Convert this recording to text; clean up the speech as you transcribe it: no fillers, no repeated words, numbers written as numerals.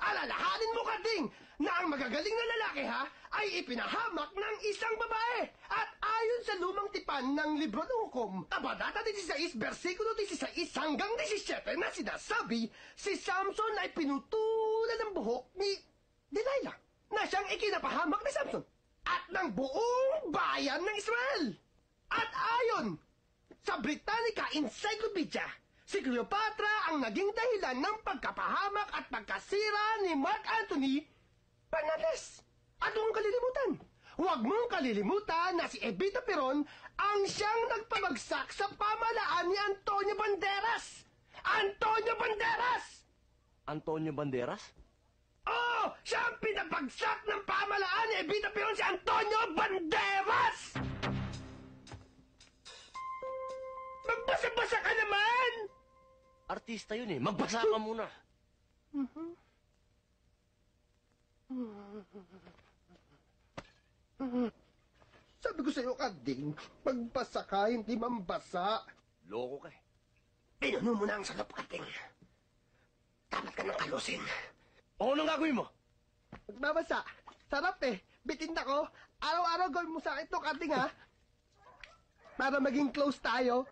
Alalahanin mo, Karding, na ang magagaling na lalaki, ha, ay ipinahamak ng isang babae. At ayon sa lumang tipan ng libro ng hukom, Kabanata 16, versikulo 16 hanggang 17 na sinasabi, si Samson ay pinutulan ng buhok ni Delilah na siyang ikinapahamak ni Samson at ng buong bayan ng Israel. At ayon sa Britannica Encyclopedia, si Cleopatra ang naging dahilan ng pagkapahamak at pagkasira ni Mark Antony Bernales. At huwag mong kalilimutan na si Evita Peron ang siyang nagpabagsak sa pamalaan ni Antonio Banderas! Antonio Banderas! Antonio Banderas? Oh! Siya ang pinabagsak ng pamalaan ni Evita Peron, si Antonio Banderas! Magbasa-basa ka naman! Artista yun eh. Magbasa ka muna. Sabi ko sa'yo, Karding, magbasa ka, hindi mambasa. Loko ka eh. Pinuno mo na ang salop, Karding. Dapat ka nang kalusin. O, anong gagawin mo? Magbabasa. Sarap eh. Bitin ako. Araw-araw gawin mo sa akin to, Karding, ha? Para maging close tayo.